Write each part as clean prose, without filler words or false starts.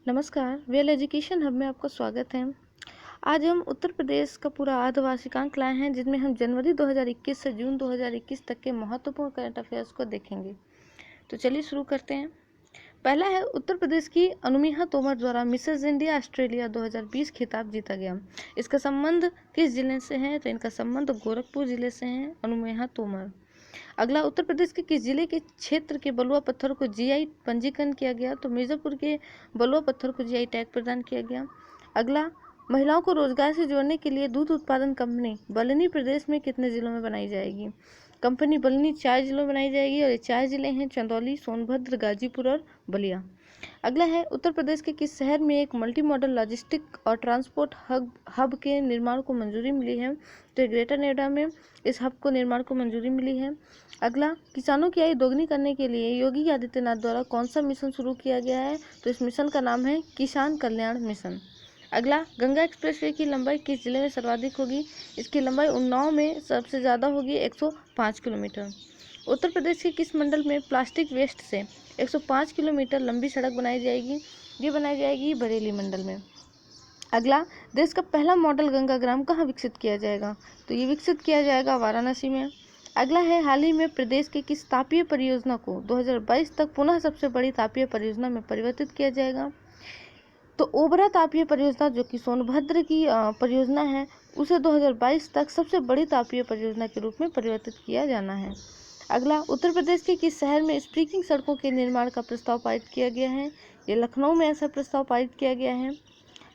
नमस्कार, well education hub में आपका स्वागत है। आज हम उत्तर प्रदेश का पूरा अर्धवार्षिकांक लाए हैं, जिसमें हम जनवरी 2021 से जून 2021 तक के महत्वपूर्ण करंट अफेयर्स को देखेंगे। तो चलिए शुरू करते हैं। पहला है, उत्तर प्रदेश की अनुमिहा तोमर द्वारा मिसेज इंडिया ऑस्ट्रेलिया 2020 खिताब जीता गया। इसका संबंध किस जिले से है? तो इनका संबंध गोरखपुर जिले से है, अनुमिहा तोमर। अगला, उत्तर प्रदेश के किस जिले के क्षेत्र के बलुआ पत्थर को जीआई पंजीकरण किया गया? तो मिर्जापुर के बलुआ पत्थर को जीआई टैग प्रदान किया गया। अगला, महिलाओं को रोजगार से जोड़ने के लिए दूध उत्पादन कंपनी बलिनी प्रदेश में कितने जिलों में बनाई जाएगी? कंपनी बलिनी 4 जिलों में बनाई जाएगी और ये 4 जिले हैं चंदौली, सोनभद्र, गाजीपुर और बलिया। अगला है, उत्तर प्रदेश के किस शहर में एक मल्टी मॉडल लॉजिस्टिक और ट्रांसपोर्ट हब के निर्माण को मंजूरी मिली है? तो ग्रेटर नोएडा में इस हब को निर्माण को मंजूरी मिली है। अगला, किसानों की आय दोगुनी करने के लिए योगी आदित्यनाथ द्वारा कौन सा मिशन शुरू किया गया है? तो इस मिशन का नाम है किसान कल्याण मिशन। अगला, गंगा एक्सप्रेसवे की लंबाई किस जिले में सर्वाधिक होगी? इसकी लंबाई उन्नाव में सबसे ज़्यादा होगी, 105 किलोमीटर। उत्तर प्रदेश के किस मंडल में प्लास्टिक वेस्ट से 105 किलोमीटर लंबी सड़क बनाई जाएगी? ये बनाई जाएगी बरेली मंडल में। अगला, देश का पहला मॉडल गंगा ग्राम कहाँ विकसित किया जाएगा? तो ये विकसित किया जाएगा वाराणसी में। अगला है, हाल ही में प्रदेश के किस तापीय परियोजना को 2022 तक पुनः सबसे बड़ी तापीय परियोजना में परिवर्तित किया जाएगा? तो ओबरा तापीय परियोजना, जो कि सोनभद्र की परियोजना है, उसे 2022 तक सबसे बड़ी तापीय परियोजना के रूप में परिवर्तित किया जाना है। अगला, उत्तर प्रदेश के किस शहर में स्प्रिंकलिंग सड़कों के निर्माण का प्रस्ताव पारित किया गया है? ये लखनऊ में ऐसा प्रस्ताव पारित किया गया है।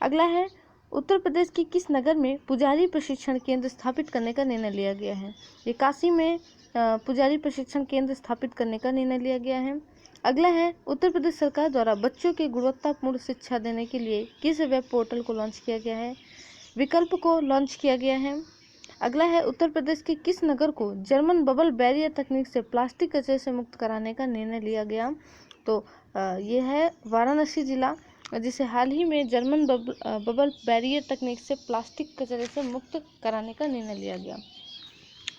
अगला है, उत्तर प्रदेश के किस नगर में पुजारी प्रशिक्षण केंद्र स्थापित करने का निर्णय लिया गया है? ये काशी में पुजारी प्रशिक्षण केंद्र स्थापित करने का निर्णय लिया गया है। अगला है, उत्तर प्रदेश सरकार द्वारा बच्चों की गुणवत्तापूर्ण शिक्षा देने के लिए किस वेब पोर्टल को लॉन्च किया गया है? विकल्प को लॉन्च किया गया है। अगला है, उत्तर प्रदेश के किस नगर को जर्मन बबल बैरियर तकनीक से प्लास्टिक कचरे से मुक्त कराने का निर्णय लिया गया? तो ये है वाराणसी जिला, जिसे हाल ही में जर्मन बबल बैरियर तकनीक से प्लास्टिक कचरे से मुक्त कराने का निर्णय लिया गया।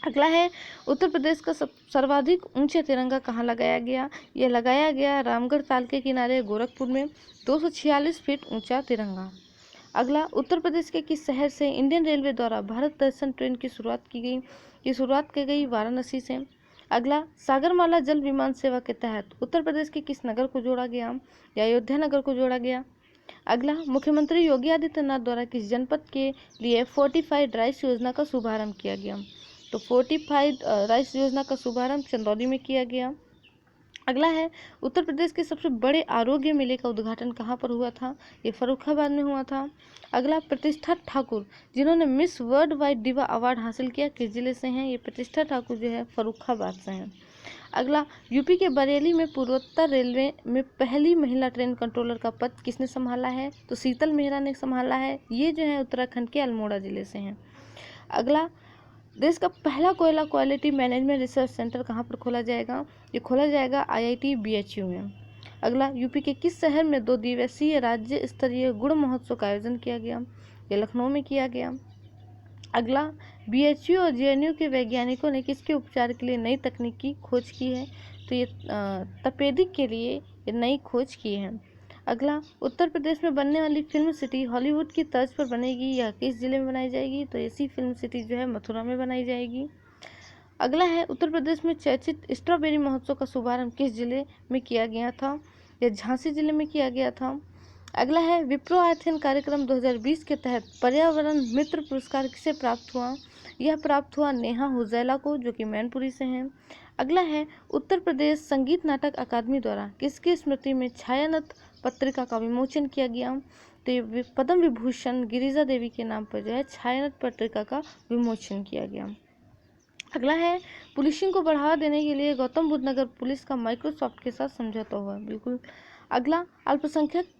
अगला है, उत्तर प्रदेश का सर्वाधिक ऊंचा तिरंगा कहाँ लगाया गया? यह लगाया गया रामगढ़ ताल के किनारे गोरखपुर में, 246 फीट ऊंचा तिरंगा। अगला, उत्तर प्रदेश के किस शहर से इंडियन रेलवे द्वारा भारत दर्शन ट्रेन की शुरुआत की गई? ये शुरुआत की गई वाराणसी से। अगला, सागरमाला जल विमान सेवा के तहत उत्तर प्रदेश के किस नगर को जोड़ा गया या अयोध्या नगर को जोड़ा गया? अगला, मुख्यमंत्री योगी आदित्यनाथ द्वारा किस जनपद के लिए फोर्टिफाइड राइस योजना का शुभारंभ किया गया? तो फोर्टिफाइड राइस योजना का शुभारंभ चंदौली में किया गया। अगला है, उत्तर प्रदेश के सबसे बड़े आरोग्य मेले का उद्घाटन कहाँ पर हुआ था? ये फर्रुखाबाद में हुआ था। अगला, प्रतिष्ठा ठाकुर जिन्होंने मिस वर्ल्ड वाइड दिवा अवार्ड हासिल किया, किस जिले से हैं? ये प्रतिष्ठा ठाकुर जो है फर्रुखाबाद से हैं। अगला, यूपी के बरेली में पूर्वोत्तर रेलवे में पहली महिला ट्रेन कंट्रोलर का पद किसने संभाला है? तो शीतल मेहरा ने संभाला है। ये जो है उत्तराखंड के अल्मोड़ा जिले से हैं। अगला, देश का पहला कोयला क्वालिटी मैनेजमेंट रिसर्च सेंटर कहाँ पर खोला जाएगा? ये खोला जाएगा IIT BHU में। अगला, यूपी के किस शहर में 2 दिवसीय राज्य स्तरीय गुड़ महोत्सव का आयोजन किया गया? ये लखनऊ में किया गया। अगला, BHU और JNU के वैज्ञानिकों ने किसके उपचार के लिए नई तकनीक की खोज की है? तो ये तपेदिक के लिए ये नई खोज की है। अगला, उत्तर प्रदेश में बनने वाली फिल्म सिटी हॉलीवुड की तर्ज पर बनेगी या किस जिले में बनाई जाएगी? तो ऐसी फिल्म सिटी जो है मथुरा में बनाई जाएगी। अगला है, उत्तर प्रदेश में चर्चित स्ट्रॉबेरी महोत्सव का शुभारंभ किस जिले में किया गया था? यह झांसी जिले में किया गया था। अगला है, विप्रो आयथन कार्यक्रम 2020 के तहत पर्यावरण मित्र पुरस्कार किसे प्राप्त हुआ? यह प्राप्त हुआ नेहा हुजैला को, जो कि मैनपुरी से हैं। अगला है, उत्तर प्रदेश संगीत नाटक अकादमी द्वारा किसकी स्मृति में छायानत पत्रिका का विमोचन किया गया? तो ये पद्म विभूषण गिरिजा देवी के नाम पर जो है छायानत पत्रिका का विमोचन किया गया। अगला है, पुलिसिंग को बढ़ावा देने के लिए गौतम बुद्ध नगर पुलिस का माइक्रोसॉफ्ट के साथ समझौता हुआ। बिल्कुल। अगला, अल्पसंख्यक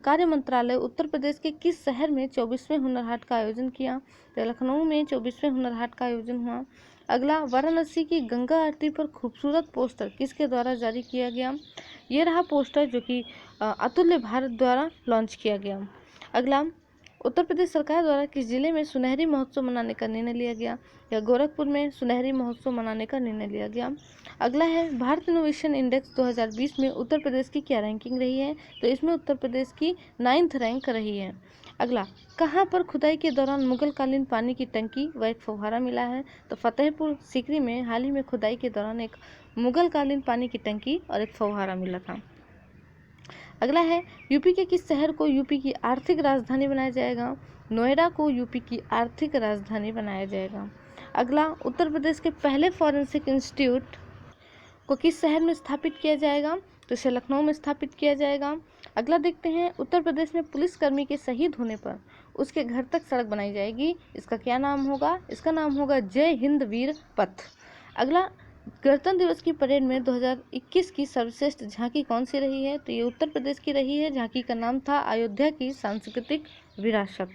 कार्य मंत्रालय उत्तर प्रदेश के किस शहर में 24वें हुनर हाट का आयोजन किया? तो लखनऊ में 24वें हुनर हाट का आयोजन हुआ। अगला, वाराणसी की गंगा आरती पर खूबसूरत पोस्टर किसके द्वारा जारी किया गया? ये रहा पोस्टर, जो कि अतुल्य भारत द्वारा लॉन्च किया गया। अगला, उत्तर प्रदेश सरकार द्वारा किस जिले में सुनहरी महोत्सव मनाने का निर्णय लिया गया? या गोरखपुर में सुनहरी महोत्सव मनाने का निर्णय लिया गया। अगला है भारत इनोवेशन इंडेक्स 2020 में उत्तर प्रदेश की क्या रैंकिंग रही है? तो इसमें उत्तर प्रदेश की 9th रैंक रही है। अगला, कहाँ पर खुदाई के दौरान मुगल कालीन पानी की टंकी व एक फव्वारा मिला है? तो फतेहपुर सीकरी में हाल ही में खुदाई के दौरान एक मुगल कालीन पानी की टंकी और एक फव्वारा मिला था। अगला है, यूपी के किस शहर को यूपी की आर्थिक राजधानी बनाया जाएगा? नोएडा को यूपी की आर्थिक राजधानी बनाया जाएगा। अगला, उत्तर प्रदेश के पहले फॉरेंसिक इंस्टीट्यूट को किस शहर में स्थापित किया जाएगा? तो इसे लखनऊ में स्थापित किया जाएगा। अगला देखते हैं, उत्तर प्रदेश में पुलिसकर्मी के शहीद होने पर उसके घर तक सड़क बनाई जाएगी, इसका क्या नाम होगा? इसका नाम होगा जय हिंद वीर पथ। अगला, गणतंत्र दिवस की परेड में 2021 की सर्वश्रेष्ठ झांकी कौन सी रही है? तो ये उत्तर प्रदेश की रही है। झांकी का नाम था अयोध्या की सांस्कृतिक विरासत।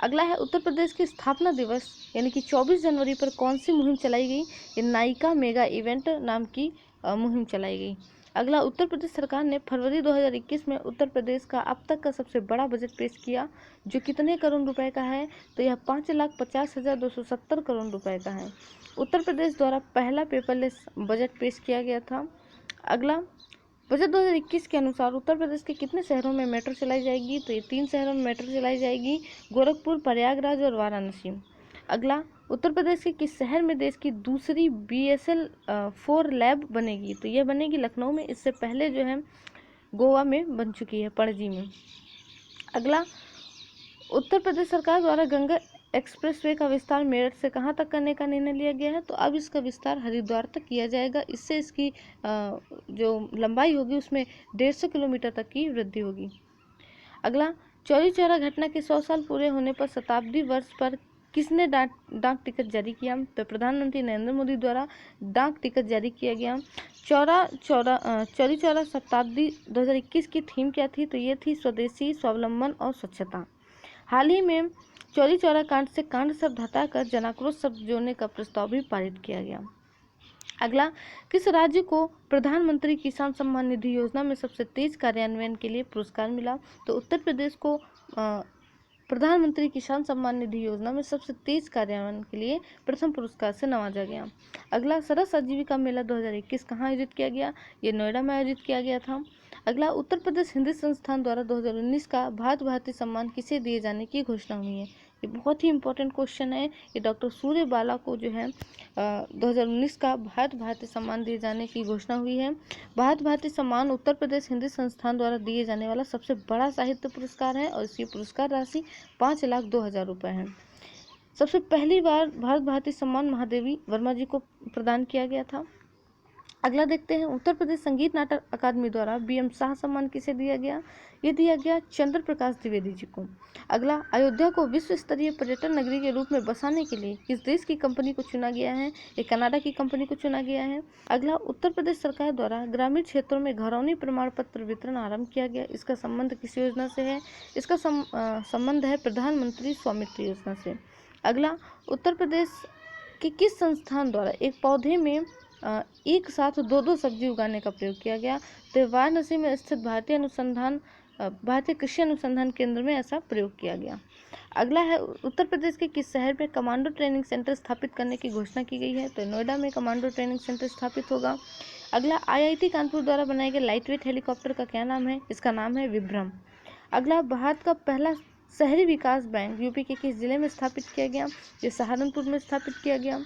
अगला है, उत्तर प्रदेश के स्थापना दिवस यानी कि 24 जनवरी पर कौन सी मुहिम चलाई गई? ये नायिका मेगा इवेंट नाम की मुहिम चलाई गई। अगला, उत्तर प्रदेश सरकार ने फरवरी 2021 में उत्तर प्रदेश का अब तक का सबसे बड़ा बजट पेश किया, जो कितने करोड़ रुपए का है? तो यह 5,50,270 करोड़ रुपए का है। उत्तर प्रदेश द्वारा पहला पेपरलेस बजट पेश किया गया था। अगला, बजट 2021 के अनुसार उत्तर प्रदेश के कितने शहरों में मेट्रो चलाई जाएगी? तो ये 3 शहरों में मेट्रो चलाई जाएगी, गोरखपुर, प्रयागराज और वाराणसी। अगला, उत्तर प्रदेश के किस शहर में देश की दूसरी BSL 4 लैब बनेगी? तो यह बनेगी लखनऊ में। इससे पहले जो है गोवा में बन चुकी है, पणजी में। अगला, उत्तर प्रदेश सरकार द्वारा गंगा एक्सप्रेसवे का विस्तार मेरठ से कहाँ तक करने का निर्णय लिया गया है? तो अब इसका विस्तार हरिद्वार तक किया जाएगा। इससे इसकी जो लंबाई होगी उसमें 150 किलोमीटर तक की वृद्धि होगी। अगला, चौरी चौरा घटना के 100 साल पूरे होने पर शताब्दी वर्ष पर किसने डाक टिकट जारी किया? तो प्रधानमंत्री नरेंद्र मोदी द्वारा डाक टिकट जारी किया गया। चौरी चौरा शताब्दी 2021 की थीम क्या थी? तो ये थी स्वदेशी, स्वावलंबन और स्वच्छता। हाल ही में चौरी चौरा कांड से कांड शब्द हटाकर जनाक्रोश शब्द जोड़ने का प्रस्ताव भी पारित किया गया। अगला, किस राज्य को प्रधानमंत्री किसान सम्मान निधि योजना में सबसे तेज कार्यान्वयन के लिए पुरस्कार मिला? तो उत्तर प्रदेश को प्रधानमंत्री किसान सम्मान निधि योजना में सबसे तेज कार्यान्वयन के लिए प्रथम पुरस्कार से नवाजा गया। अगला, सरस आजीविका मेला 2021 कहाँ आयोजित किया गया? ये नोएडा में आयोजित किया गया था। अगला, उत्तर प्रदेश हिंदी संस्थान द्वारा 2019 का भारत भारती सम्मान किसे दिए जाने की घोषणा हुई है? ये बहुत ही इंपॉर्टेंट क्वेश्चन है। ये डॉक्टर सूर्य बाला को जो है 2019 का भारत भारती सम्मान दिए जाने की घोषणा हुई है। भारत भारती सम्मान उत्तर प्रदेश हिंदी संस्थान द्वारा दिए जाने वाला सबसे बड़ा साहित्य पुरस्कार है और इसकी पुरस्कार राशि 5,02,000 रुपये है। सबसे पहली बार भारत भारती सम्मान महादेवी वर्मा जी को प्रदान किया गया था। अगला देखते हैं, उत्तर प्रदेश संगीत नाटक अकादमी द्वारा BM शाह सम्मान किसे दिया गया? ये दिया गया चंद्र प्रकाश द्विवेदी जी को। अगला, अयोध्या को विश्व स्तरीय पर्यटन नगरी के रूप में बसाने के लिए किस देश की कंपनी को चुना गया है? ये कनाडा की कंपनी को चुना गया है। अगला, उत्तर प्रदेश सरकार द्वारा ग्रामीण क्षेत्रों में घरौनी प्रमाण पत्र वितरण आरंभ किया गया, इसका संबंध किस योजना से है? इसका संबंध है प्रधानमंत्री स्वामित्व योजना से। अगला, उत्तर प्रदेश के किस संस्थान द्वारा एक पौधे में एक साथ 2 सब्जी उगाने का प्रयोग किया गया? तो वाराणसी में स्थित भारतीय कृषि अनुसंधान केंद्र में ऐसा प्रयोग किया गया। अगला है, उत्तर प्रदेश के किस शहर में कमांडो ट्रेनिंग सेंटर स्थापित करने की घोषणा की गई है? तो नोएडा में कमांडो ट्रेनिंग सेंटर स्थापित होगा। अगला, IIT कानपुर द्वारा बनाए गए लाइट वेट हेलीकॉप्टर का क्या नाम है? इसका नाम है विभ्रम। अगला, भारत का पहला शहरी विकास बैंक यूपी के किस जिले में स्थापित किया गया? ये सहारनपुर में स्थापित किया गया।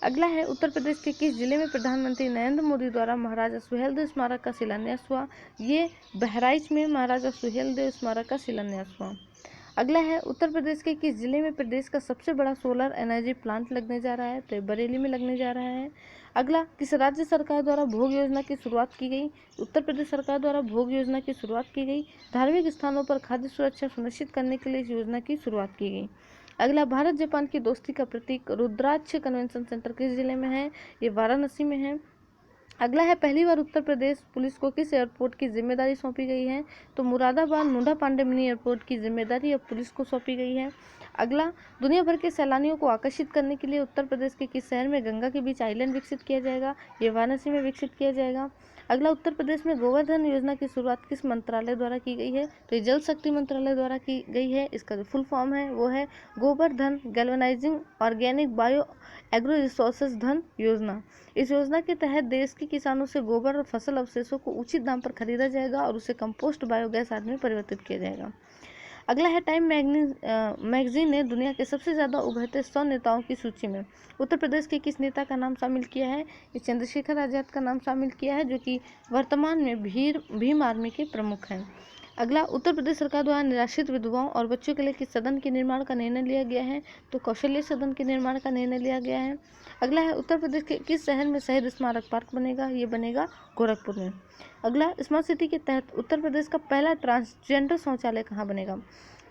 अगला है, उत्तर प्रदेश के किस जिले में प्रधानमंत्री नरेंद्र मोदी द्वारा महाराजा सुहेलदेव स्मारक का शिलान्यास हुआ? ये बहराइच में महाराजा सुहेलदेव स्मारक का शिलान्यास हुआ। अगला है, उत्तर प्रदेश के किस जिले में प्रदेश का सबसे बड़ा सोलर एनर्जी प्लांट लगने जा रहा है? तो बरेली में लगने जा रहा है। अगला, किस राज्य सरकार द्वारा भोग योजना की शुरुआत की गई? उत्तर प्रदेश सरकार द्वारा भोग योजना की शुरुआत की गई। धार्मिक स्थानों पर खाद्य सुरक्षा सुनिश्चित करने के लिए इस योजना की शुरुआत की गई। अगला, भारत जापान की दोस्ती का प्रतीक रुद्राक्ष कन्वेंशन सेंटर किस जिले में है? ये वाराणसी में है। अगला है, पहली बार उत्तर प्रदेश पुलिस को किस एयरपोर्ट की जिम्मेदारी सौंपी गई है? तो मुरादाबाद मुंडा पांडे मिनी एयरपोर्ट की जिम्मेदारी अब पुलिस को सौंपी गई है। अगला, दुनिया भर के सैलानियों को आकर्षित करने के लिए उत्तर प्रदेश के किस शहर में गंगा के बीच आइलैंड विकसित किया जाएगा? ये वाराणसी में विकसित किया जाएगा। अगला, उत्तर प्रदेश में गोवर्धन योजना की शुरुआत किस मंत्रालय द्वारा की गई है? तो ये जल शक्ति मंत्रालय द्वारा की गई है। इसका जो फुल फॉर्म है वो है Govardhan galvanising organic bio agro resources धन योजना। इस योजना के तहत देश के किसानों से गोबर और फसल अवशेषों को उचित दाम पर खरीदा जाएगा और उसे कंपोस्ट बायोगैस आदि में परिवर्तित किया जाएगा। अगला है, टाइम मैगजीन ने दुनिया के सबसे ज़्यादा उभरते 100 नेताओं की सूची में उत्तर प्रदेश के किस नेता का नाम शामिल किया है? ये चंद्रशेखर आज़ाद का नाम शामिल किया है, जो कि वर्तमान में भीम आर्मी के प्रमुख हैं। अगला, उत्तर प्रदेश सरकार द्वारा निराश्रित विधवाओं और बच्चों के लिए किस सदन के निर्माण का निर्णय लिया गया है? तो कौशल्य सदन के निर्माण का निर्णय लिया गया है। अगला है, उत्तर प्रदेश के किस शहर में शहीद स्मारक पार्क बनेगा? ये बनेगा गोरखपुर में। अगला, स्मार्ट सिटी के तहत उत्तर प्रदेश का पहला ट्रांसजेंडर शौचालय कहाँ बनेगा?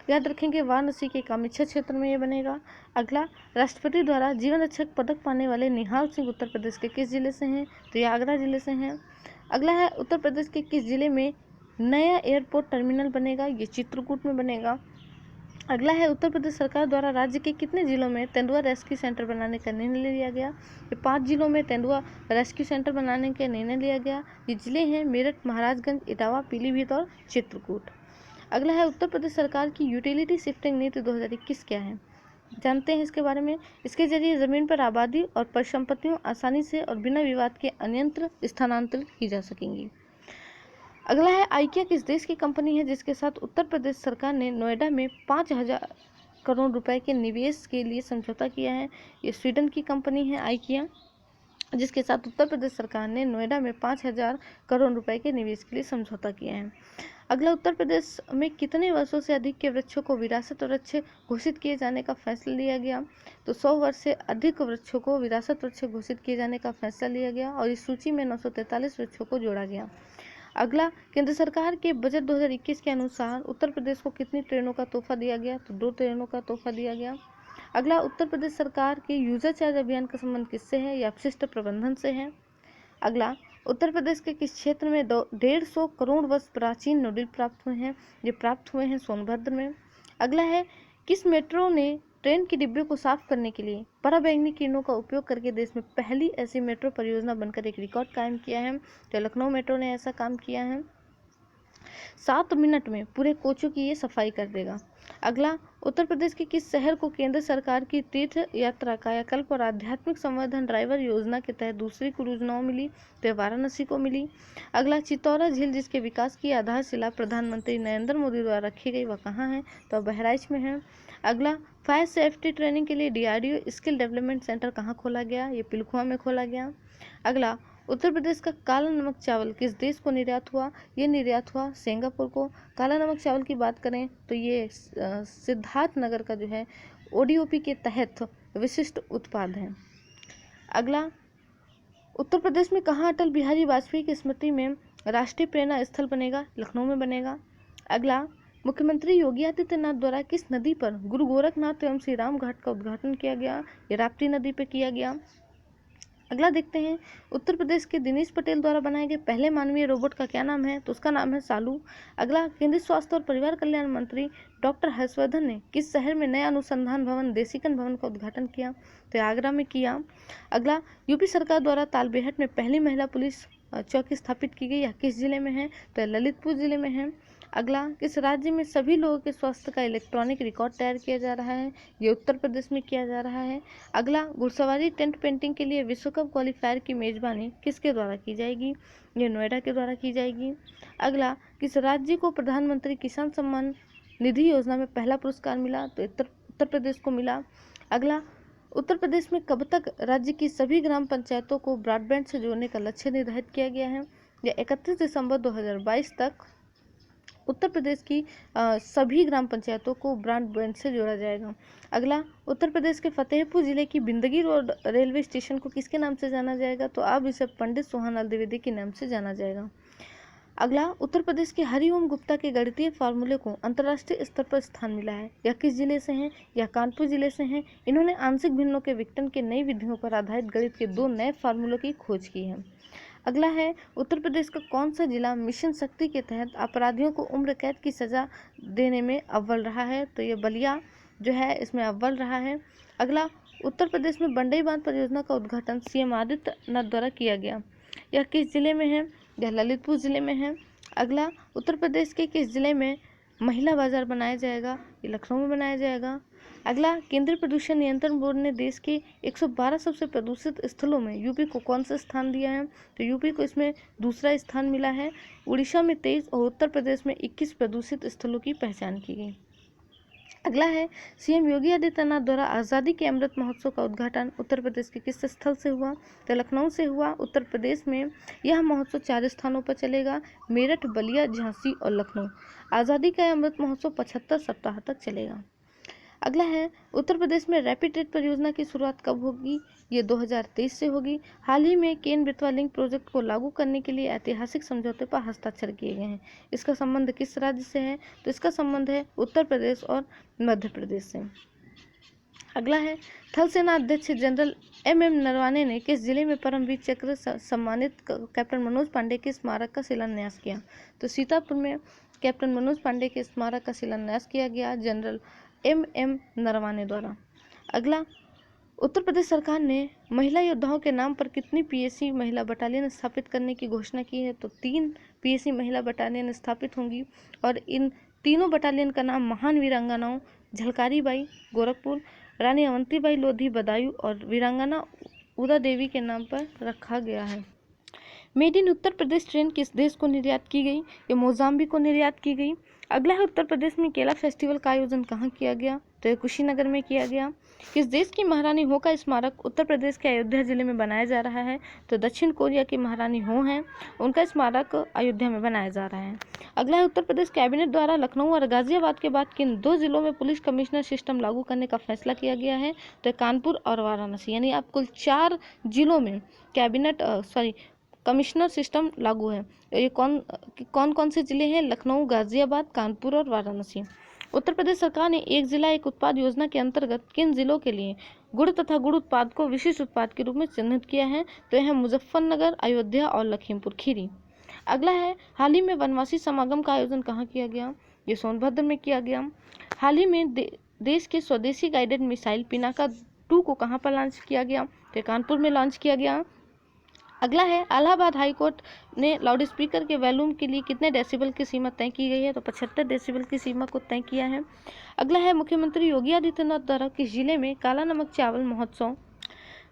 याद रखेंगे, वाराणसी के कामाख्या क्षेत्र में ये बनेगा। अगला, राष्ट्रपति द्वारा जीवन रक्षक पदक पाने वाले निहाल सिंह उत्तर प्रदेश के किस जिले से हैं? तो ये आगरा जिले से हैं। अगला है, उत्तर प्रदेश के किस जिले में नया एयरपोर्ट टर्मिनल बनेगा? ये चित्रकूट में बनेगा। अगला है, उत्तर प्रदेश सरकार द्वारा राज्य के कितने जिलों में तेंदुआ रेस्क्यू सेंटर बनाने का निर्णय लिया गया? ये 5 जिलों में तेंदुआ रेस्क्यू सेंटर बनाने का निर्णय लिया गया। ये जिले हैं मेरठ, महाराजगंज, इटावा, पीलीभीत और चित्रकूट। अगला है, उत्तर प्रदेश सरकार की यूटिलिटी शिफ्टिंग नीति 2021 क्या है? जानते हैं इसके बारे में। इसके जरिए जमीन पर आबादी और परिसंपत्तियों आसानी से और बिना विवाद के अन्यत्र स्थानांतरित की जा सकेंगी। अगला है, आइकिया किस देश की कंपनी है जिसके साथ उत्तर प्रदेश सरकार ने नोएडा में 5,000 करोड़ रुपए के निवेश के लिए समझौता किया है? ये स्वीडन की कंपनी है आइकिया, जिसके साथ उत्तर प्रदेश सरकार ने नोएडा में 5,000 करोड़ रुपए के निवेश के लिए समझौता किया है। अगला, उत्तर प्रदेश में कितने वर्षों से अधिक के वृक्षों को विरासत वृक्ष घोषित किए जाने का फैसला लिया गया? तो 100 वर्ष से अधिक वृक्षों को विरासत वृक्ष घोषित किए जाने का फैसला लिया गया और इस सूची में 943 वृक्षों को जोड़ा गया। अगला, केंद्र सरकार के बजट 2021 के अनुसार उत्तर प्रदेश को कितनी ट्रेनों का तोहफा दिया गया? तो 2 ट्रेनों का तोहफा दिया गया। अगला, उत्तर प्रदेश सरकार के यूजर चार्ज अभियान का संबंध किससे है? या अपशिष्ट प्रबंधन से है। अगला, उत्तर प्रदेश के किस क्षेत्र में 150 करोड़ वर्ष प्राचीन नोडल प्राप्त हुए हैं? ये प्राप्त हुए हैं सोनभद्र में। अगला है, किस मेट्रो ने ट्रेन के डिब्बे को साफ करने के लिए पराबैंगनी किरणों का उपयोग करके देश में पहली ऐसी मेट्रो परियोजना बनकर एक रिकॉर्ड कायम किया है? तो लखनऊ मेट्रो ने ऐसा काम किया है। 7 मिनट में पूरे कोचों की ये सफाई कर देगा। अगला, उत्तर प्रदेश के किस शहर को केंद्र सरकार की तीर्थ यात्रा, कायाकल्प और आध्यात्मिक संवर्धन ड्राइवर योजना के तहत दूसरी क्रूज नाव मिली? तो वाराणसी को मिली। अगला, चितौरा झील जिसके विकास की आधारशिला प्रधानमंत्री नरेंद्र मोदी द्वारा रखी गई वह कहाँ है? तो बहराइच में है। अगला, फायर सेफ्टी ट्रेनिंग के लिए डीआरडीओ स्किल डेवलपमेंट सेंटर कहाँ खोला गया? ये पिलखुआ में खोला गया। अगला, उत्तर प्रदेश का काला नमक चावल किस देश को निर्यात हुआ? ये निर्यात हुआ सिंगापुर को। काला नमक चावल की बात करें तो ये सिद्धार्थनगर का जो है ओडीओपी के तहत विशिष्ट उत्पाद है। अगला, उत्तर प्रदेश में कहाँ अटल बिहारी वाजपेयी की स्मृति में राष्ट्रीय प्रेरणा स्थल बनेगा? लखनऊ में बनेगा। अगला, मुख्यमंत्री योगी आदित्यनाथ द्वारा किस नदी पर गुरु गोरखनाथ एवं श्री राम घाट का उद्घाटन किया गया? ये राप्ती नदी पर किया गया। अगला देखते हैं, उत्तर प्रदेश के दिनेश पटेल द्वारा बनाए गए पहले मानवीय रोबोट का क्या नाम है? तो उसका नाम है सालू। अगला, केंद्रीय स्वास्थ्य और परिवार कल्याण मंत्री डॉक्टर हर्षवर्धन ने किस शहर में नया अनुसंधान भवन देसीकन भवन का उद्घाटन किया? तो आगरा में किया। अगला, यूपी सरकार द्वारा तालबेहट में पहली महिला पुलिस चौकी स्थापित की गई, यह किस जिले में है? तो ललितपुर जिले में है। अगला, किस राज्य में सभी लोगों के स्वास्थ्य का इलेक्ट्रॉनिक रिकॉर्ड तैयार किया जा रहा है? ये उत्तर प्रदेश में किया जा रहा है। अगला, घुड़सवारी टेंट पेंटिंग के लिए विश्व कप क्वालिफायर की मेजबानी किसके द्वारा की जाएगी? ये नोएडा के द्वारा की जाएगी। अगला, किस राज्य को प्रधानमंत्री किसान सम्मान निधि योजना में पहला पुरस्कार मिला? तो उत्तर प्रदेश को मिला। अगला, उत्तर प्रदेश में कब तक राज्य की सभी ग्राम पंचायतों को ब्रॉडबैंड से जोड़ने का लक्ष्य निर्धारित किया गया है? या 31 दिसंबर 2022 तक उत्तर प्रदेश की सभी ग्राम पंचायतों को ब्रॉडबैंड से जोड़ा जाएगा। अगला, उत्तर प्रदेश के फतेहपुर जिले की बिंदगी रोड रेलवे स्टेशन को किसके नाम से जाना जाएगा? तो अब इसे पंडित सोहानलाल द्विवेदी के नाम से जाना जाएगा। अगला, उत्तर प्रदेश के हरिओम गुप्ता के गणितीय फार्मूले को अंतर्राष्ट्रीय स्तर पर स्थान मिला है, यह किस जिले से हैं? या कानपुर जिले से हैं। इन्होंने आंशिक भिन्नों के विघटन के नई विधियों पर आधारित गणित के 2 नए फार्मूलों की खोज की है। अगला है, उत्तर प्रदेश का कौन सा जिला मिशन शक्ति के तहत अपराधियों को उम्र कैद की सजा देने में अव्वल रहा है? तो ये बलिया जो है इसमें अव्वल रहा है। अगला, उत्तर प्रदेश में बंडई बांध परियोजना का उद्घाटन सीएम आदित्यनाथ द्वारा किया गया, यह किस जिले में है? यह ललितपुर जिले में है। अगला, उत्तर प्रदेश के किस जिले में महिला बाजार बनाया जाएगा? ये लखनऊ में बनाया जाएगा। अगला, केंद्रीय प्रदूषण नियंत्रण बोर्ड ने देश के 112 सबसे प्रदूषित स्थलों में यूपी को कौन सा स्थान दिया है? तो यूपी को इसमें दूसरा स्थान मिला है। उड़ीसा में 23 और उत्तर प्रदेश में 21 प्रदूषित स्थलों की पहचान की गई। अगला है, सीएम योगी आदित्यनाथ द्वारा आज़ादी के अमृत महोत्सव का उद्घाटन उत्तर प्रदेश के किस स्थल से हुआ? तो लखनऊ से हुआ। उत्तर प्रदेश में यह महोत्सव 4 स्थानों पर चलेगा, मेरठ, बलिया, झांसी और लखनऊ। आज़ादी का अमृत महोत्सव 75 सप्ताह तक चलेगा। अगला है, उत्तर प्रदेश में रैपिड रेट परियोजना की शुरुआत कब होगी? ये 2023 से होगी। हाल ही में केन बेतवा लिंक प्रोजेक्ट को लागू करने के लिए ऐतिहासिक समझौते पर हस्ताक्षर किए गए हैं। इसका संबंध किस राज्य से है? तो इसका संबंध है उत्तर प्रदेश और मध्य प्रदेश से। अगला है, थल सेना अध्यक्ष जनरल एम नरवाने ने किस जिले में परमवीर चक्र सम्मानित कैप्टन मनोज पांडे के स्मारक का शिलान्यास किया? तो सीतापुर में कैप्टन मनोज पांडे के स्मारक का शिलान्यास किया गया जनरल एम नरवाने द्वारा। अगला, उत्तर प्रदेश सरकार ने महिला योद्धाओं के नाम पर कितनी पीएसी महिला बटालियन स्थापित करने की घोषणा की है? तो 3 पीएसी महिला बटालियन स्थापित होंगी और इन तीनों बटालियन का नाम महान वीरांगनाओं झलकारी बाई गोरखपुर, रानी अवंतीबाई लोधी बदायूं और वीरांगना उदा देवी के नाम पर रखा गया है। Made in Uttar Pradesh train किस देश को निर्यात की गई? ये मोजाम्बिक को निर्यात की गई। अगला है, उत्तर प्रदेश में केला फेस्टिवल का आयोजन कहाँ किया गया? तो ये कुशीनगर में किया गया। किस देश की महारानी हो का स्मारक उत्तर प्रदेश के अयोध्या जिले में बनाया जा रहा है? तो दक्षिण कोरिया की महारानी हो हैं, उनका स्मारक अयोध्या में बनाया जा रहा है। अगला है, उत्तर प्रदेश कैबिनेट द्वारा लखनऊ और गाजियाबाद के बाद किन 2 जिलों में पुलिस कमिश्नर सिस्टम लागू करने का फैसला किया गया है? तो कानपुर और वाराणसी, यानी आप कुल 4 जिलों में कमिश्नर सिस्टम लागू है। ये कौन से जिले हैं? लखनऊ, गाजियाबाद, कानपुर और वाराणसी। उत्तर प्रदेश सरकार ने एक जिला एक उत्पाद योजना के अंतर्गत किन जिलों के लिए गुड़ तथा गुड़ उत्पाद को विशिष्ट उत्पाद के रूप में चिन्हित किया है? तो यह मुजफ्फरनगर, अयोध्या और लखीमपुर खीरी। अगला है, हाल ही में वनवासी समागम का आयोजन कहाँ किया गया? ये सोनभद्र में किया गया। हाल ही में देश के स्वदेशी गाइडेड मिसाइल पिनाका 2 को कहाँ पर लॉन्च किया गया? तो कानपुर में लॉन्च किया गया। अगला है, इलाहाबाद हाईकोर्ट ने लाउडस्पीकर के वॉल्यूम के लिए कितने डेसिबल की सीमा तय की गई है? तो 75 डेसिबल की सीमा को तय किया है। अगला है, मुख्यमंत्री योगी आदित्यनाथ द्वारा किस जिले में काला नमक चावल महोत्सव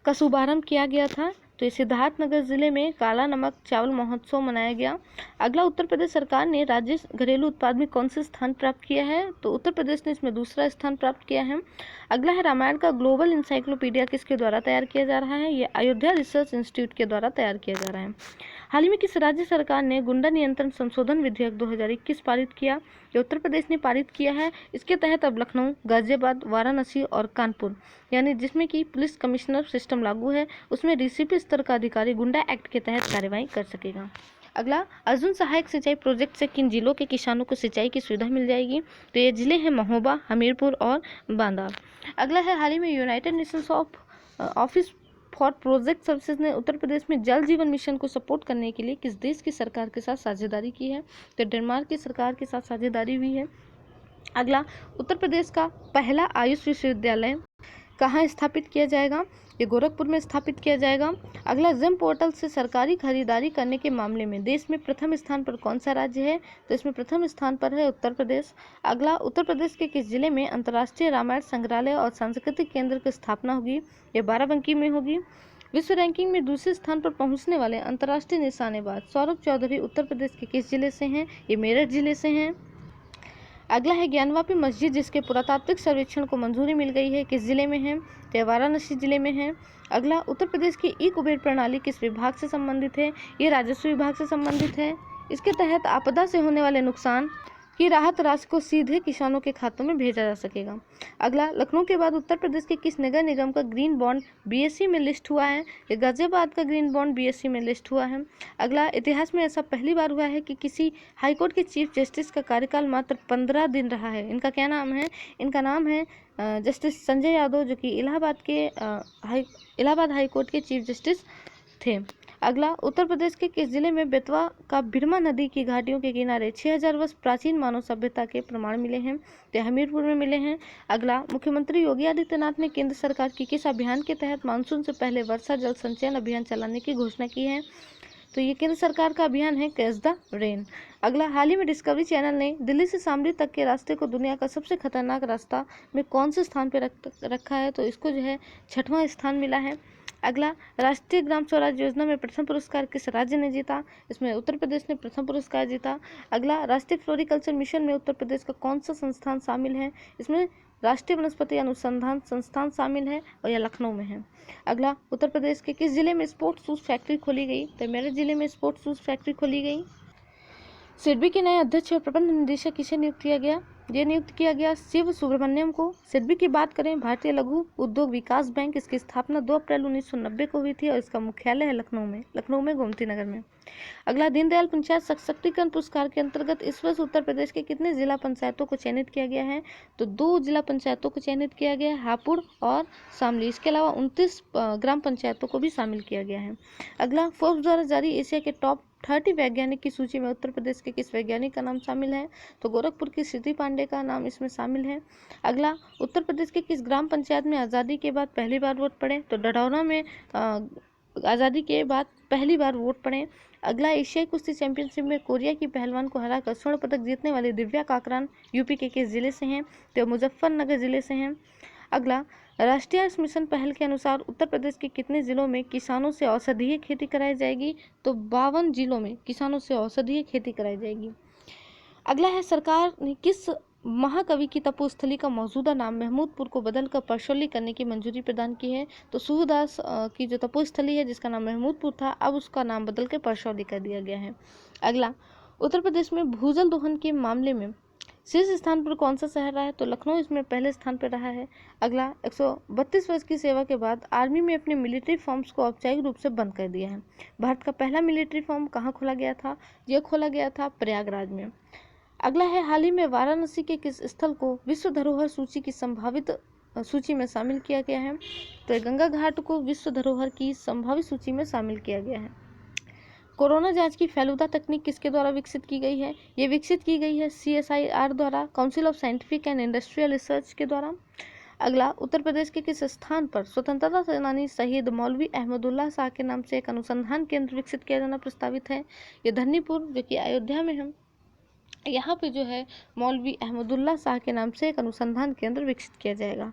का शुभारंभ किया गया था? तो सिद्धार्थनगर जिले में काला नमक चावल महोत्सव मनाया गया। अगला, उत्तर प्रदेश सरकार ने राज्य घरेलू उत्पाद में कौन से स्थान प्राप्त किया है? तो उत्तर प्रदेश ने इसमें दूसरा स्थान प्राप्त किया है। अगला है, रामायण का ग्लोबल इंसाइक्लोपीडिया किसके द्वारा तैयार किया जा रहा है? ये अयोध्या रिसर्च इंस्टीट्यूट के द्वारा तैयार किया जा रहा है। हाल ही में किस राज्य सरकार ने गुंडा नियंत्रण संशोधन विधेयक 2021 पारित किया? ये उत्तर प्रदेश ने पारित किया है। इसके तहत अब लखनऊ, गाजियाबाद, वाराणसी और कानपुर, यानी जिसमें कि पुलिस कमिश्नर सिस्टम लागू है, उसमें डीसीपी स्तर का अधिकारी गुंडा एक्ट के तहत कार्रवाई कर सकेगा। अगला, अर्जुन सहायक सिंचाई प्रोजेक्ट से किन जिलों के किसानों को सिंचाई की सुविधा मिल जाएगी? तो ये जिले हैं महोबा, हमीरपुर और बांदा। अगला है, हाल ही में United Nations office for project services ने उत्तर प्रदेश में जल जीवन मिशन को सपोर्ट करने के लिए किस देश की सरकार के साथ साझेदारी की है? तो डेनमार्क की सरकार के साथ साझेदारी हुई है। अगला, उत्तर प्रदेश का पहला आयुष विश्वविद्यालय कहाँ स्थापित किया जाएगा? ये गोरखपुर में स्थापित किया जाएगा। अगला, जिम पोर्टल से सरकारी खरीदारी करने के मामले में देश में प्रथम स्थान पर कौन सा राज्य है? तो इसमें प्रथम स्थान पर है उत्तर प्रदेश। अगला, उत्तर प्रदेश के किस जिले में अंतर्राष्ट्रीय रामायण संग्रहालय और सांस्कृतिक केंद्र की स्थापना होगी? ये बाराबंकी में होगी। विश्व रैंकिंग में दूसरे स्थान पर पहुंचने वाले अंतर्राष्ट्रीय निशानेबाज सौरभ चौधरी उत्तर प्रदेश के किस जिले से हैं? ये मेरठ जिले से हैं। अगला है, ज्ञानवापी मस्जिद जिसके पुरातात्विक सर्वेक्षण को मंजूरी मिल गई है, किस जिले में है? तो वाराणसी जिले में है। अगला, उत्तर प्रदेश की ई कुबेर प्रणाली किस विभाग से संबंधित है? ये राजस्व विभाग से संबंधित है। इसके तहत आपदा से होने वाले नुकसान की राहत राशि को सीधे किसानों के खातों में भेजा जा सकेगा। अगला, लखनऊ के बाद उत्तर प्रदेश के किस नगर निगम का ग्रीन बॉन्ड बीएससी में लिस्ट हुआ है? ये गाजियाबाद का ग्रीन बॉन्ड बीएससी में लिस्ट हुआ है। अगला, इतिहास में ऐसा पहली बार हुआ है कि किसी हाईकोर्ट के चीफ जस्टिस का कार्यकाल मात्र 15 दिन रहा है। इनका क्या नाम है? इनका नाम है जस्टिस संजय यादव, जो कि इलाहाबाद हाईकोर्ट के चीफ जस्टिस थे। अगला, उत्तर प्रदेश के किस जिले में बेतवा का बिरमा नदी की घाटियों के किनारे 6000 वर्ष प्राचीन मानव सभ्यता के प्रमाण मिले हैं? तो हमीरपुर में मिले हैं। अगला, मुख्यमंत्री योगी आदित्यनाथ ने केंद्र सरकार की किस अभियान के तहत मानसून से पहले वर्षा जल संचयन अभियान चलाने की घोषणा की है? तो ये केंद्र सरकार का अभियान है कैच द रेन। अगला, हाल ही में डिस्कवरी चैनल ने दिल्ली से शामली तक के रास्ते को दुनिया का सबसे खतरनाक रास्ता में कौन से स्थान पर रखा है, तो इसको जो है 6वां स्थान मिला है। अगला, राष्ट्रीय ग्राम स्वराज योजना में प्रथम पुरस्कार किस राज्य ने जीता, इसमें उत्तर प्रदेश ने प्रथम पुरस्कार जीता। अगला, राष्ट्रीय फ्लोरिकल्चर मिशन में उत्तर प्रदेश का कौन सा संस्थान शामिल है, इसमें राष्ट्रीय वनस्पति अनुसंधान संस्थान शामिल है और यह लखनऊ में है। अगला, उत्तर प्रदेश के किस जिले में स्पोर्ट्स शूज फैक्ट्री खोली गई, तो मेरठ जिले में स्पोर्ट्स शूज फैक्ट्री खोली गई। सिडबी के नए अध्यक्ष और प्रबंध निदेशक किसे नियुक्त किया गया, ये नियुक्त किया गया शिव सुब्रमण्यम को। सिडबी की बात करें, भारतीय लघु उद्योग विकास बैंक, इसकी स्थापना 2 अप्रैल 1990 को हुई थी और इसका मुख्यालय है लखनऊ में गोमती नगर में। अगला, दीनदयाल पंचायत सशक्तिकरण पुरस्कार के अंतर्गत इस वर्ष उत्तर प्रदेश के कितने जिला पंचायतों को चयनित किया गया है, तो 2 जिला पंचायतों को चयनित किया गया है, हापुड़ और शामली। इसके अलावा 29 ग्राम पंचायतों को भी शामिल किया गया है। अगला, फोर्ब्स द्वारा जारी एशिया के टॉप 30 वैज्ञानिक की सूची में उत्तर प्रदेश के किस वैज्ञानिक का नाम शामिल है, तो गोरखपुर की श्रुति पांडे का नाम इसमें शामिल है। अगला, उत्तर प्रदेश के किस ग्राम पंचायत में आज़ादी के बाद पहली बार वोट पड़े, तो डढौरा में आज़ादी के बाद पहली बार वोट पड़े। अगला, एशियाई कुश्ती चैंपियनशिप में कोरिया की पहलवान को हराकर स्वर्ण पदक जीतने वाली दिव्या काकरान यूपी के किस जिले से हैं, तो मुजफ्फरनगर जिले से हैं। अगला, राष्ट्रीय आयुष मिशन पहल के अनुसार उत्तर प्रदेश के कितने जिलों में किसानों से औषधीय खेती कराई जाएगी, तो 52 जिलों में किसानों से औषधीय खेती कराई जाएगी। अगला है, सरकार ने किस महाकवि की तपोस्थली का मौजूदा नाम महमूदपुर को बदलकर परसौली करने की मंजूरी प्रदान की है, तो सूरदास की जो तपोस्थली है जिसका नाम महमूदपुर था, अब उसका नाम बदल के परसौली कर दिया गया है। अगला, उत्तर प्रदेश में भूजल दोहन के मामले में शीर्ष स्थान पर कौन सा शहर रहा है, तो लखनऊ इसमें पहले स्थान पर रहा है। अगला, 132 वर्ष की सेवा के बाद आर्मी में अपने मिलिट्री फॉर्म्स को औपचारिक रूप से बंद कर दिया है। भारत का पहला मिलिट्री फॉर्म कहाँ खोला गया था, यह खोला गया था प्रयागराज में। अगला है, हाल ही में वाराणसी के किस स्थल को विश्व धरोहर सूची की संभावित सूची में शामिल किया गया है, तो गंगा घाट को विश्व धरोहर की संभावित सूची में शामिल किया गया है। कोरोना जांच की फेलुदा तकनीक किसके द्वारा विकसित की गई है, ये विकसित की गई है CSIR द्वारा, council of scientific and industrial research के द्वारा। अगला, उत्तर प्रदेश के किस स्थान पर स्वतंत्रता सेनानी शहीद मौलवी अहमदुल्ला शाह के नाम से एक अनुसंधान केंद्र विकसित किया जाना प्रस्तावित है, ये धन्नीपुर जो कि अयोध्या में है, यहाँ पे जो है मौलवी अहमदुल्ला शाह के नाम से एक अनुसंधान केंद्र विकसित किया जाएगा।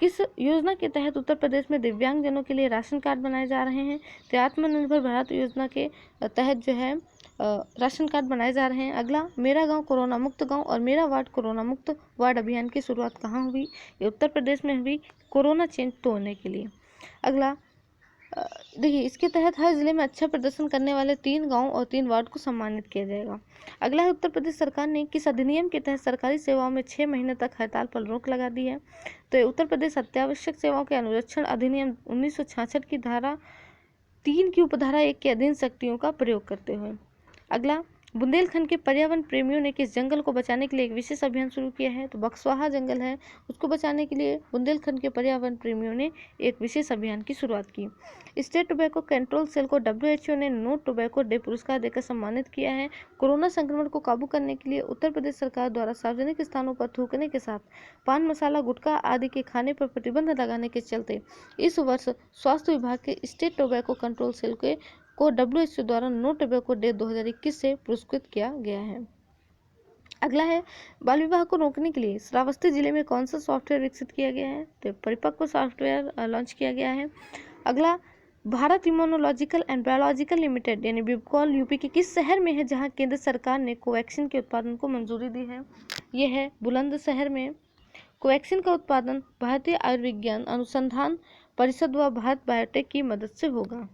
किस योजना के तहत उत्तर प्रदेश में दिव्यांगजनों के लिए राशन कार्ड बनाए जा रहे हैं, तो आत्मनिर्भर भारत योजना के तहत जो है राशन कार्ड बनाए जा रहे हैं। अगला, मेरा गांव कोरोना मुक्त गांव और मेरा वार्ड कोरोना मुक्त वार्ड अभियान की शुरुआत कहाँ हुई, ये उत्तर प्रदेश में हुई कोरोना चेन तोड़ने के लिए। अगला, देखिए इसके तहत हर जिले में अच्छा प्रदर्शन करने वाले 3 गांव और 3 वार्ड को सम्मानित किया जाएगा। अगला है, उत्तर प्रदेश सरकार ने किस अधिनियम के तहत सरकारी सेवाओं में 6 महीने तक हड़ताल पर रोक लगा दी है, तो उत्तर प्रदेश अत्यावश्यक सेवाओं के अनुरक्षण अधिनियम 1966 की धारा 3 की उपधारा 1 के अधीन शक्तियों का प्रयोग करते हुए। अगला, बुंदेलखंड के पर्यावरण प्रेमियों ने किस जंगल को बचाने के लिए एक विशेष अभियान शुरू किया है, तो बक्सवाहा जंगल है, उसको बचाने के लिए बुंदेलखंड के पर्यावरण प्रेमियों ने एक विशेष अभियान की शुरुआत की। स्टेट टोबैको कंट्रोल सेल को WHO ने नो टोबैको डे पुरस्कार देकर सम्मानित किया है। कोरोना संक्रमण को काबू करने के लिए उत्तर प्रदेश सरकार द्वारा सार्वजनिक स्थानों पर थूकने के साथ पान मसाला गुटखा आदि के खाने पर प्रतिबंध लगाने के चलते इस वर्ष स्वास्थ्य विभाग के स्टेट टोबैको कंट्रोल सेल को WHO द्वारा नो टोबैको डे 2021 से पुरस्कृत किया गया है। अगला है, बाल विवाह को रोकने के लिए श्रावस्ती जिले में कौन सा सॉफ्टवेयर विकसित किया गया है, तो परिपक्व सॉफ्टवेयर लॉन्च किया गया है। अगला, Bharat immunological and biological limited यानी बिबकॉल यूपी के किस शहर में है जहां केंद्र सरकार ने कोवैक्सीन के उत्पादन को मंजूरी दी है, ये है बुलंदशहर में। कोवैक्सीन का उत्पादन भारतीय आयुर्विज्ञान अनुसंधान परिषद व भारत बायोटेक की मदद से होगा।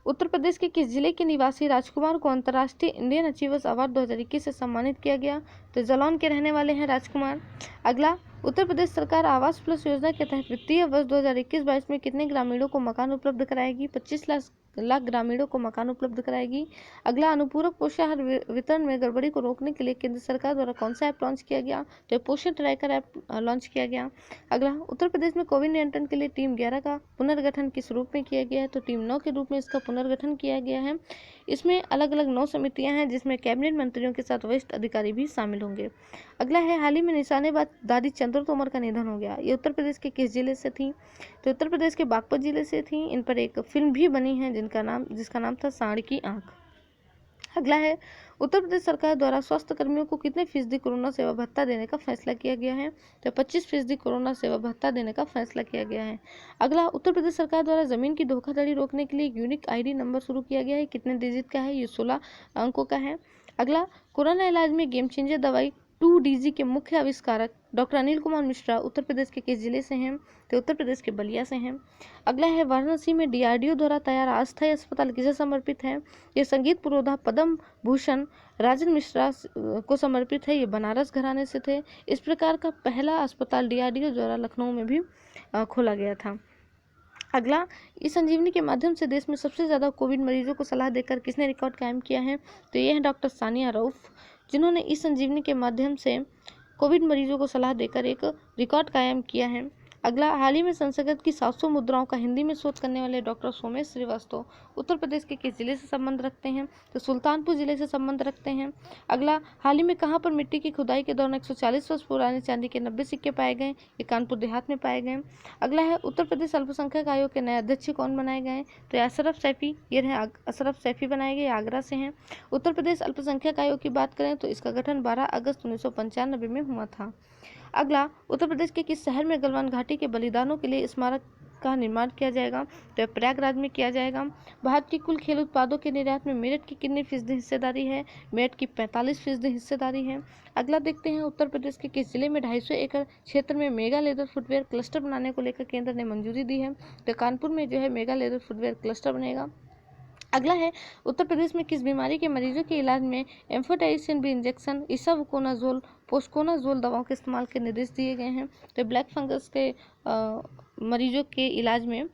उत्तर प्रदेश के किस जिले के निवासी राजकुमार को अंतर्राष्ट्रीय इंडियन अचीवर्स अवार्ड 2021 से सम्मानित किया गया, तो जालौन के रहने वाले हैं राजकुमार। अगला, उत्तर प्रदेश सरकार आवास प्लस योजना के तहत वित्तीय वर्ष 2021-22 में कितने ग्रामीणों को मकान उपलब्ध कराएगी, 25 लाख ग्रामीणों को मकान उपलब्ध कराएगी। अगला, अनुपूरक पोषाहार वितरण में गड़बड़ी को रोकने के लिए केंद्र सरकार द्वारा कौन सा ऐप लॉन्च किया गया, तो पोषण ट्रैकर ऐप लॉन्च किया गया। अगला, उत्तर प्रदेश में कोविड नियंत्रण के लिए टीम 11 का पुनर्गठन किस रूप में किया गया है, तो टीम 9 के रूप में इसका पुनर्गठन किया गया है। इसमें अलग अलग 9 समितियां हैं जिसमें कैबिनेट मंत्रियों के साथ वरिष्ठ अधिकारी भी शामिल होंगे। अगला है, हाल ही में निशानेबाज दादी चंद्र तोमर का निधन हो गया। ये उत्तर प्रदेश के किस जिले से थी? तो उत्तर प्रदेश के बागपत जिले से थी। इन पर एक फिल्म भी बनी है जिसका नाम था सांड की आंख। अगला है, उत्तर प्रदेश सरकार द्वारा स्वास्थ्य कर्मियों को कितने फीसदी कोरोना सेवा भत्ता देने का फैसला किया गया है? तो 25% कोरोना सेवा भत्ता देने का फैसला किया गया है। अगला, उत्तर प्रदेश सरकार द्वारा जमीन की धोखाधड़ी रोकने के लिए एक यूनिक आईडी नंबर शुरू किया गया है। कितने डिजिट का है? ये 16 अंकों का है। अगला, कोरोना इलाज में गेम चेंजर दवाई 2DG के मुख्य आविष्कारक डॉक्टर अनिल कुमार मिश्रा उत्तर प्रदेश के किस जिले से हैं? तो उत्तर प्रदेश के बलिया से हैं। अगला है, वाराणसी में DRDO द्वारा तैयार अस्थायी अस्पताल किसे समर्पित है? ये संगीत पुरोधा पद्म भूषण राजन मिश्रा को समर्पित है। ये बनारस घराने से थे। इस प्रकार का पहला अस्पताल DRDO द्वारा लखनऊ में भी खोला गया था। अगला, ई संजीवनी के माध्यम से देश में सबसे ज्यादा कोविड मरीजों को सलाह देकर किसने रिकॉर्ड कायम किया है? तो ये है डॉक्टर सानिया रऊफ, जिन्होंने ई संजीवनी के माध्यम से कोविड मरीजों को सलाह देकर एक रिकॉर्ड कायम किया है। अगला, हाल ही में संस्कृत की 700 मुद्राओं का हिंदी में शोध करने वाले डॉक्टर सोमेश श्रीवास्तव उत्तर प्रदेश के किस जिले से संबंध रखते हैं? तो सुल्तानपुर जिले से संबंध रखते हैं। अगला, हाल ही में कहां पर मिट्टी की खुदाई के दौरान 140 वर्ष पुराने चांदी के 90 सिक्के पाए गए? ये कानपुर देहात में पाए गए। अगला है, उत्तर प्रदेश अल्पसंख्यक आयोग के नए अध्यक्ष कौन बनाए गए? तो अशरफ सैफी, ये रहे अशरफ सैफी बनाए गए, आगरा से हैं। उत्तर प्रदेश अल्पसंख्यक आयोग की बात करें तो इसका गठन 12 अगस्त 1995 में हुआ था। अगला, उत्तर प्रदेश के किस शहर में गलवान घाटी के बलिदानों के लिए स्मारक का निर्माण किया जाएगा? तो प्रयागराज में किया जाएगा। भारत की कुल खेल उत्पादों के निर्यात में मेरठ की कितनी फीसदी हिस्सेदारी है? मेरठ की 45% हिस्सेदारी है। अगला देखते हैं, उत्तर प्रदेश के किस जिले में 250 एकड़ क्षेत्र में मेगा लेदर फुटवेयर क्लस्टर बनाने को लेकर केंद्र ने मंजूरी दी है? तो कानपुर में जो है मेगा लेदर फुटवेयर क्लस्टर बनेगा। अगला है, उत्तर प्रदेश में किस बीमारी के मरीजों के इलाज में एम्फोटेरिसिन बी इंजेक्शन, इसावुकोनाजोल, पोस्कोनाजोल दवाओं के इस्तेमाल के निर्देश दिए गए हैं? तो ब्लैक फंगस के मरीजों के इलाज में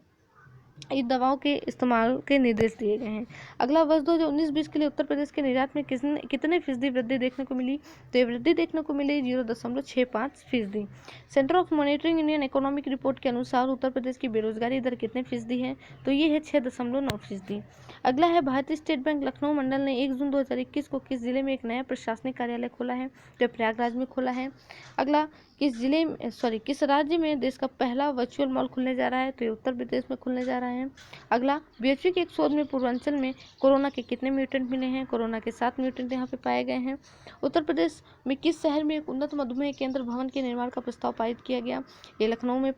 इन दवाओं के इस्तेमाल के निर्देश दिए गए हैं। अगला, वर्ष 2019-20 के लिए उत्तर प्रदेश के निर्यात में कितने फीसदी वृद्धि देखने को मिली? तो ये वृद्धि देखने को मिली 0.65%। Centre of monitoring Indian economic report के अनुसार उत्तर प्रदेश की बेरोजगारी दर कितने फीसदी है? तो ये है 6.9%। अगला है, भारतीय स्टेट बैंक लखनऊ मंडल ने 1 जून 2021 को किस जिले में एक नया प्रशासनिक कार्यालय खोला है? तो प्रयागराज में खोला है। अगला, किस राज्य में देश का पहला वर्चुअल मॉल खुलने जा रहा है? तो ये उत्तर प्रदेश में खुलने जा रहा है। अगला, BHP के एक शोध में पूर्वांचल में कोरोना के कितने म्यूटेंट मिले हैं? कोरोना के 7 म्यूटेंट यहाँ पे पाए गए हैं। उत्तर प्रदेश में किस शहर में एक उन्नत मधुमेह केंद्र भवन के निर्माण का प्रस्ताव पारित किया गया? ये लखनऊ में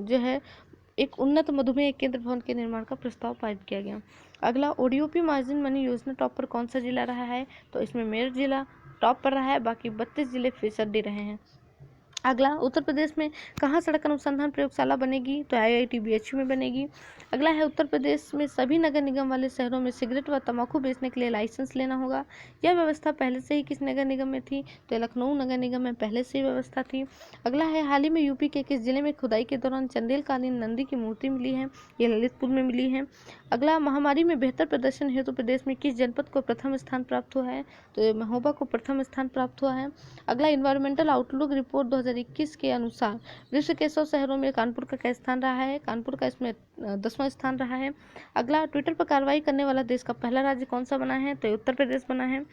जो है एक उन्नत मधुमेह केंद्र भवन के निर्माण का प्रस्ताव पारित किया गया। अगला, ODOP मार्जिन मनी योजना टॉप पर कौन सा जिला रहा है? तो इसमें मेरठ जिला टॉप पर रहा है, बाकी 32 जिले फिसड्डी रहे हैं। अगला, उत्तर प्रदेश में कहाँ सड़क अनुसंधान प्रयोगशाला बनेगी? तो IIT BHU में बनेगी। अगला है, उत्तर प्रदेश में सभी नगर निगम वाले शहरों में सिगरेट व तंबाकू बेचने के लिए लाइसेंस लेना होगा। यह व्यवस्था पहले से ही किस नगर निगम में थी? तो लखनऊ नगर निगम में पहले से ही व्यवस्था थी। अगला है, हाल ही में यूपी के किस जिले में खुदाई के दौरान चंदेलकालीन नंदी की मूर्ति मिली है? ये ललितपुर में मिली है। अगला, महामारी में बेहतर प्रदर्शन हेतु प्रदेश में किस जनपद को प्रथम स्थान प्राप्त हुआ है? तो महोबा को प्रथम स्थान प्राप्त हुआ है। अगला, इन्वायरमेंटल आउटलुक रिपोर्ट 2021 के अनुसार विश्व के 100 शहरों में कानपुर का क्या स्थान रहा है? कानपुर का इसमें 10वां स्थान रहा है। अगला, ट्विटर पर कार्रवाई करने वाला देश का पहला राज्य कौन सा बना है? तो उत्तर प्रदेश बना है।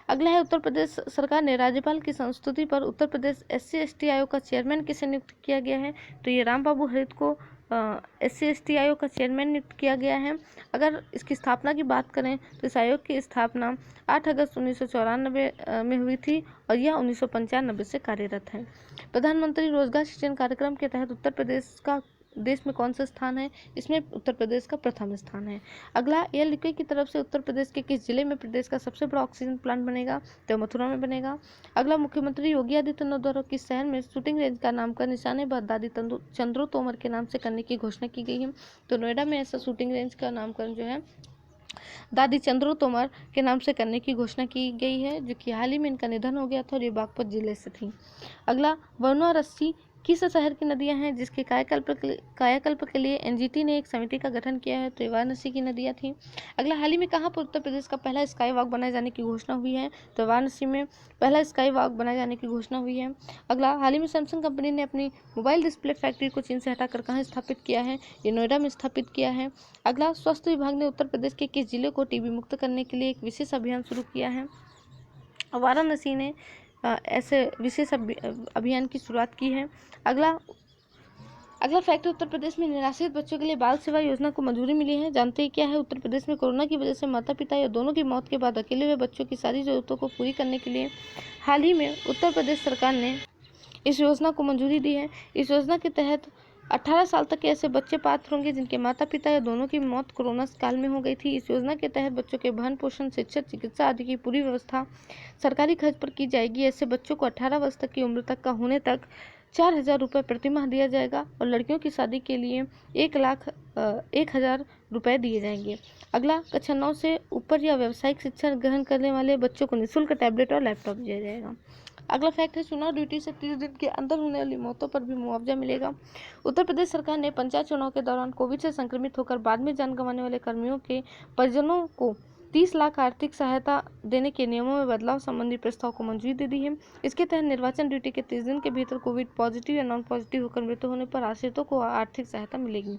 अगला है, उत्तर प्रदेश सरकार ने राज्यपाल की संस्तुति पर उत्तर प्रदेश SC/ST आयोग का चेयरमैन किसे नियुक्त किया गया है? तो ये राम बाबू हरित को SC/ST आयोग का चेयरमैन नियुक्त किया गया है। अगर इसकी स्थापना की बात करें तो इस आयोग की स्थापना 8 अगस्त 1994 में हुई थी और यह 1995 से कार्यरत है। प्रधानमंत्री रोजगार सृजन कार्यक्रम के तहत उत्तर प्रदेश का देश में कौन सा स्थान है? इसमें उत्तर प्रदेश का प्रथम स्थान है। अगला, एयर लिक्विड की तरफ से उत्तर प्रदेश के किस जिले में प्रदेश का सबसे बड़ा ऑक्सीजन प्लांट बनेगा? तो मथुरा में बनेगा। अगला, मुख्यमंत्री योगी आदित्यनाथ द्वारा किस शहर में शूटिंग रेंज का नामकरण निशानेबाज दादी चंद्रो तोमर के नाम से करने की घोषणा की गई है? तो नोएडा में ऐसा शूटिंग रेंज का नामकरण जो है दादी चंद्रो तोमर के नाम से करने की घोषणा की गई है, जो कि हाल ही में इनका निधन हो गया था और ये बागपत जिले से थी। अगला, वरुणा रस्सी किस शहर की नदियां हैं जिसके कायाकल्प के लिए एनजीटी ने एक समिति का गठन किया है? तो वाराणसी की नदियां थी। अगला, हाल ही में कहां पर उत्तर प्रदेश का पहला स्काई वॉक बनाए जाने की घोषणा हुई है? तो वाराणसी में पहला स्काई वॉक बनाए जाने की घोषणा हुई है। अगला, हाल ही में सैमसंग कंपनी ने अपनी मोबाइल डिस्प्ले फैक्ट्री को चीन से हटाकर कहाँ स्थापित किया है? ये नोएडा में स्थापित किया है। अगला, स्वास्थ्य विभाग ने उत्तर प्रदेश के किस जिले को टीबी मुक्त करने के लिए एक विशेष अभियान शुरू किया है? वाराणसी ने ऐसे विशेष अभियान की शुरुआत की है। अगला फैक्ट, उत्तर प्रदेश में निराश्रित बच्चों के लिए बाल सेवा योजना को मंजूरी मिली है। जानते हैं क्या है? उत्तर प्रदेश में कोरोना की वजह से माता पिता या दोनों की मौत के बाद अकेले हुए बच्चों की सारी जरूरतों को पूरी करने के लिए हाल ही में उत्तर प्रदेश सरकार ने इस योजना को मंजूरी दी है। इस योजना के तहत 18 साल तक के ऐसे बच्चे पात्र होंगे जिनके माता पिता या दोनों की मौत कोरोना काल में हो गई थी। इस योजना के तहत बच्चों के भरण पोषण, शिक्षा, चिकित्सा आदि की पूरी व्यवस्था सरकारी खर्च पर की जाएगी। ऐसे बच्चों को 18 वर्ष तक की उम्र तक का होने तक 4,000 रुपये प्रति माह दिया जाएगा और लड़कियों की शादी के लिए 1,01,000 रुपये दिए जाएंगे। अगला, कक्षा 9 से ऊपर या व्यावसायिक शिक्षा ग्रहण करने वाले बच्चों को निःशुल्क टैबलेट और लैपटॉप दिया जाएगा। अगला फैक्ट है, चुनाव ड्यूटी से 30 दिन के अंदर होने वाली मौतों पर भी मुआवजा मिलेगा। उत्तर प्रदेश सरकार ने पंचायत चुनाव के दौरान कोविड से संक्रमित होकर बाद में जान गंवाने वाले कर्मियों के परिजनों को 30 लाख आर्थिक सहायता देने के नियमों में बदलाव संबंधी प्रस्ताव को मंजूरी दे दी है। इसके तहत निर्वाचन ड्यूटी के 30 दिन के भीतर कोविड पॉजिटिव या नॉन पॉजिटिव होकर मृत्यु होने पर आश्रितों को आर्थिक सहायता मिलेगी।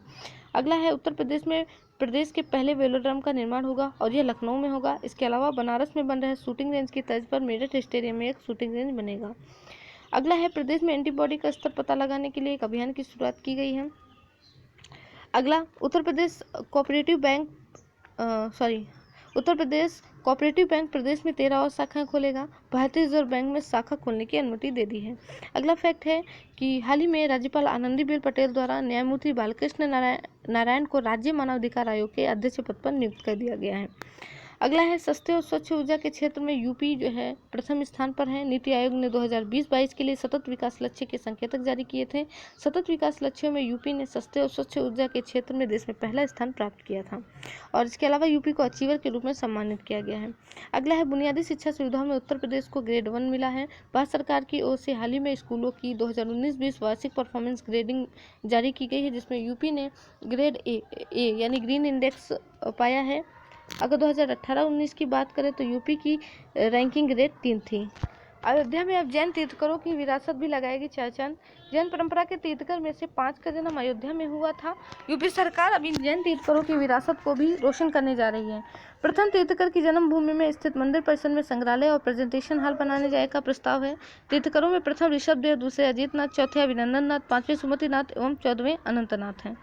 अगला है, उत्तर प्रदेश में प्रदेश के पहले वेलोड्रम का निर्माण होगा और यह लखनऊ में होगा। इसके अलावा बनारस में बन रहे शूटिंग रेंज की तर्ज पर मेरठ स्टेडियम में एक शूटिंग रेंज बनेगा। अगला है, प्रदेश में एंटीबॉडी का स्तर पता लगाने के लिए एक अभियान की शुरुआत की गई है। अगला, उत्तर प्रदेश कोऑपरेटिव बैंक प्रदेश में 13 और शाखाएं खोलेगा। भारतीय रिजर्व बैंक में शाखा खोलने की अनुमति दे दी है। अगला फैक्ट है कि हाल ही में राज्यपाल आनंदीबेन पटेल द्वारा न्यायमूर्ति बालकृष्ण नारायण को राज्य मानवाधिकार आयोग के अध्यक्ष पद पर नियुक्त कर दिया गया है। अगला है, सस्ते और स्वच्छ ऊर्जा के क्षेत्र में यूपी जो है प्रथम स्थान पर है। नीति आयोग ने 2020-22 के लिए सतत विकास लक्ष्य के संकेतक जारी किए थे। सतत विकास लक्ष्यों में यूपी ने सस्ते और स्वच्छ ऊर्जा के क्षेत्र में देश में पहला स्थान प्राप्त किया था और इसके अलावा यूपी को अचीवर के रूप में सम्मानित किया गया है। अगला है, बुनियादी शिक्षा सुविधाओं में उत्तर प्रदेश को ग्रेड 1 मिला है। भारत सरकार की ओर से हाल ही में स्कूलों की 2019-20 वार्षिक परफॉर्मेंस ग्रेडिंग जारी की गई है, जिसमें यूपी ने ग्रेड ए यानी ग्रीन इंडेक्स पाया है। अगर 2018-19 की बात करें तो यूपी की रैंकिंग ग्रेड 3 थी। अयोध्या में अब जैन तीर्थकरों की विरासत भी लगाएगी चार-चांद। जैन परंपरा के तीर्थकर में से 5 का जन्म अयोध्या में हुआ था। यूपी सरकार अब इन जैन तीर्थकरों की विरासत को भी रोशन करने जा रही है। प्रथम तीर्थकर की जन्मभूमि में स्थित मंदिर परिसर में संग्रहालय और प्रेजेंटेशन हॉल बनाने जाने का प्रस्ताव है। तीर्थकरों में प्रथम ऋषभदेव, दूसरे अजीतनाथ, चौथे अभिनंदन नाथ, 5वें सुमतिनाथ एवं 14वें अनंतनाथ हैं।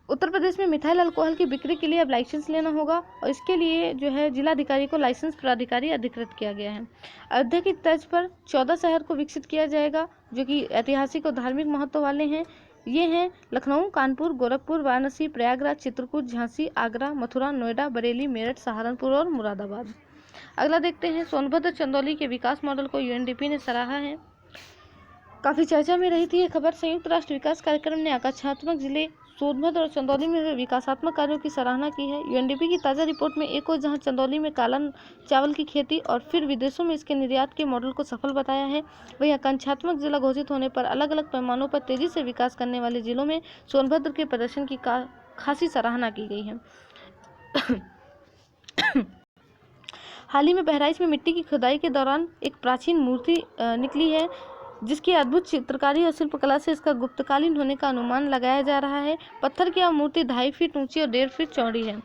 उत्तर प्रदेश में मिथाइल अल्कोहल की बिक्री के लिए अब लाइसेंस लेना होगा और इसके लिए जो है जिलाधिकारी को लाइसेंस प्राधिकारी अधिकृत किया गया है। अयोध्या की तर्ज पर 14 शहर को विकसित किया जाएगा जो कि ऐतिहासिक और धार्मिक महत्व वाले हैं। ये हैं लखनऊ, कानपुर, गोरखपुर, वाराणसी, प्रयागराज, चित्रकूट, झांसी, आगरा, मथुरा, नोएडा, बरेली, मेरठ, सहारनपुर और मुरादाबाद। अगला देखते हैं, सोनभद्र चंदौली के विकास मॉडल को यूएनडीपी ने सराहा है। काफी चर्चा में रही थी ये खबर। संयुक्त राष्ट्र विकास कार्यक्रम ने आकांक्षात्मक जिले सोनभद्र और चंदौली में हुए विकासात्मक कार्यों की सराहना की है। यूएनडीपी की ताज़ा रिपोर्ट में एक ओर जहां चंदौली में काला चावल की खेती और फिर विदेशों में इसके निर्यात के मॉडल को सफल बताया है, वहीं आकांक्षात्मक जिला घोषित होने पर अलग अलग पैमानों पर तेजी से विकास करने वाले जिलों में सोनभद्र के प्रदर्शन की खासी सराहना की गई है। हाल ही में बहराइच में मिट्टी की खुदाई के दौरान एक प्राचीन मूर्ति निकली है जिसकी अद्भुत चित्रकारी और शिल्पकला से इसका गुप्तकालीन होने का अनुमान लगाया जा रहा है। पत्थर की यह मूर्ति 2.5 फीट ऊंची और 1.5 फीट चौड़ी है।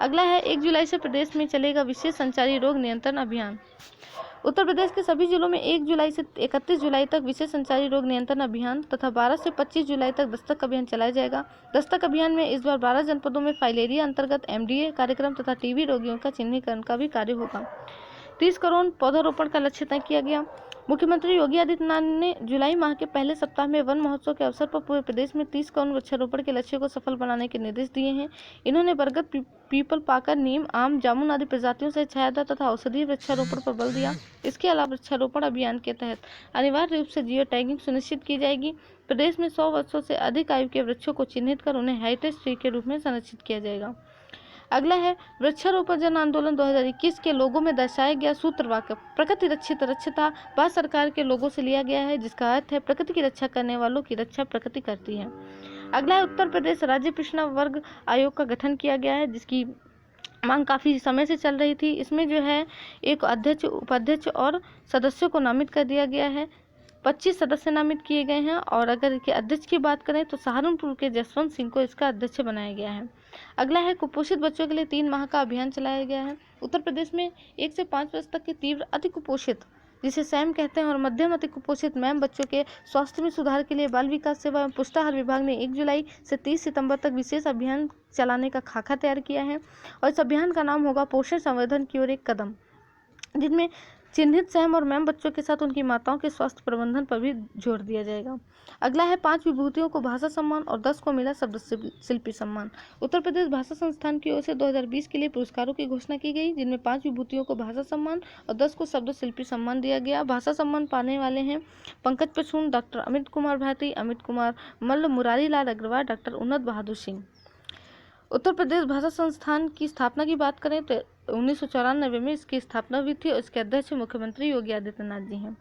अगला है, 1 जुलाई से प्रदेश में चलेगा विशेष संचारी रोग नियंत्रण अभियान। उत्तर प्रदेश के सभी जिलों में 1 जुलाई से 31 जुलाई तक विशेष संचारी रोग नियंत्रण अभियान तथा 12 से 25 जुलाई तक दस्तक अभियान चलाया जाएगा। दस्तक अभियान में इस बार 12 जनपदों में फाइलेरिया अंतर्गत एमडीए कार्यक्रम तथा टीबी रोगियों का चिन्हीकरण का भी कार्य होगा। 30 करोड़ पौधारोपण का लक्ष्य तय किया गया। मुख्यमंत्री योगी आदित्यनाथ ने जुलाई माह के पहले सप्ताह में वन महोत्सव के अवसर पर पूरे प्रदेश में 30 करोड़ वृक्षारोपण के लक्ष्य को सफल बनाने के निर्देश दिए हैं। इन्होंने बरगद, पीपल, पाकर, नीम, आम, जामुन आदि प्रजातियों से छायादार तथा औषधीय वृक्षारोपण पर बल दिया। इसके अलावा वृक्षारोपण अभियान के तहत अनिवार्य रूप से जियो टैगिंग सुनिश्चित की जाएगी। प्रदेश में 100 वर्षों से अधिक आयु के वृक्षों को चिन्हित कर उन्हें हेरिटेज ट्री के रूप में संरक्षित किया जाएगा। अगला है वृक्षारोपण जन आंदोलन 2021 के लोगों में दर्शाया गया सूत्र वाक्य प्रकृति रक्षित रक्षता भारत सरकार के लोगों से लिया गया है, जिसका अर्थ है प्रकृति की रक्षा करने वालों की रक्षा प्रकृति करती है। अगला है उत्तर प्रदेश राज्य पिछड़ा वर्ग आयोग का गठन किया गया है, जिसकी मांग काफ़ी समय से चल रही थी। इसमें जो है एक अध्यक्ष, उपाध्यक्ष और सदस्यों को नामित कर दिया गया है। 25 सदस्य नामित किए गए हैं और अगर इसके अध्यक्ष की बात करें तो सहारनपुर के जसवंत सिंह को इसका अध्यक्ष बनाया गया है। अगला है कुपोषित बच्चों के लिए 3 माह का अभियान चलाया गया है। उत्तर प्रदेश में 1 से 5 वर्ष तक के तीव्र अति कुपोषित, जिसे सैम कहते हैं, और मध्यम अति कुपोषित मैम बच्चों के स्वास्थ्य में सुधार के लिए बाल विकास सेवा एवं पुष्टाहार विभाग ने 1 जुलाई से 30 सितंबर तक विशेष अभियान चलाने का खाका तैयार किया है और इस अभियान का नाम होगा पोषण संवर्धन की ओर एक कदम, जिनमें चिन्हित सैम और मैम बच्चों के साथ उनकी माताओं के स्वास्थ्य प्रबंधन पर भी जोर दिया जाएगा। अगला है 5 विभूतियों को भाषा सम्मान और 10 को मिला शब्द शिल्पी सम्मान। उत्तर प्रदेश भाषा संस्थान की ओर से 2020 के लिए पुरस्कारों की घोषणा की गई, जिनमें 5 विभूतियों को भाषा सम्मान और 10 को शब्द शिल्पी सम्मान दिया गया। भाषा सम्मान पाने वाले हैं पंकज पशून, डॉक्टर अमित कुमार भारती, अमित कुमार मल्ल, मुरारी लाल अग्रवाल, डॉक्टर उन्नत बहादुर सिंह। उत्तर प्रदेश भाषा संस्थान की स्थापना की बात करें तो 1994 में इसकी स्थापना हुई थी और इसके अध्यक्ष मुख्यमंत्री योगी आदित्यनाथ जी हैं।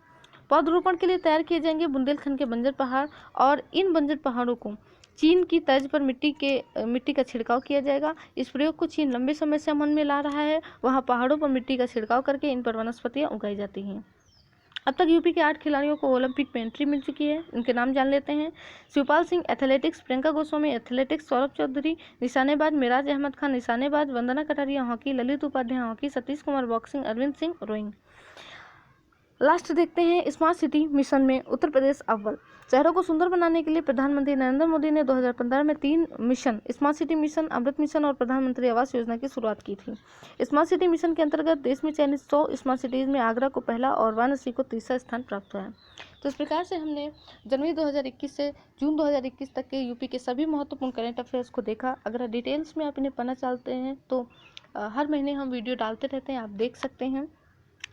पौधरोपण के लिए तैयार किए जाएंगे बुंदेलखंड के बंजर पहाड़ और इन बंजर पहाड़ों को चीन की तर्ज पर मिट्टी का छिड़काव किया जाएगा। इस प्रयोग को चीन लंबे समय से अमल में ला रहा है। वहाँ पहाड़ों पर मिट्टी का छिड़काव करके इन पर वनस्पतियाँ उगाई जाती हैं। अब तक यूपी के 8 खिलाड़ियों को ओलंपिक में एंट्री मिल चुकी है। इनके नाम जान लेते हैं। शिवपाल सिंह एथलेटिक्स, प्रियंका गोस्वामी एथलेटिक्स, सौरभ चौधरी निशानेबाज, मिराज अहमद खान निशानेबाज, Vandana Kataria hockey, Lalit Upadhyay hockey, Satish Kumar boxing, Arvind Singh rowing. Last देखते हैं स्मार्ट सिटी मिशन में उत्तर प्रदेश अव्वल। शहरों को सुंदर बनाने के लिए प्रधानमंत्री नरेंद्र मोदी ने 2015 में 3 मिशन स्मार्ट सिटी मिशन, अमृत मिशन और प्रधानमंत्री आवास योजना की शुरुआत की थी। स्मार्ट सिटी मिशन के अंतर्गत देश में चयनित 100 स्मार्ट सिटीज में आगरा को पहला और वाराणसी को तीसरा स्थान प्राप्त हुआ है। तो इस प्रकार से हमने जनवरी 2021 से जून 2021 तक के यूपी के सभी महत्वपूर्ण करंट अफेयर्स को देखा। अगर डिटेल्स में आप इन्हें पढ़ना चाहते हैं तो हर महीने हम वीडियो डालते रहते हैं, आप देख सकते हैं।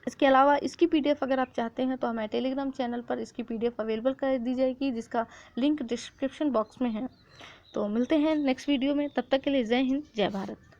इसके अलावा इसकी पीडीएफ अगर आप चाहते हैं तो हमारे टेलीग्राम चैनल पर इसकी पीडीएफ अवेलेबल कर दी जाएगी, जिसका लिंक डिस्क्रिप्शन बॉक्स में है। तो मिलते हैं नेक्स्ट वीडियो में, तब तक के लिए जय हिंद, जय भारत।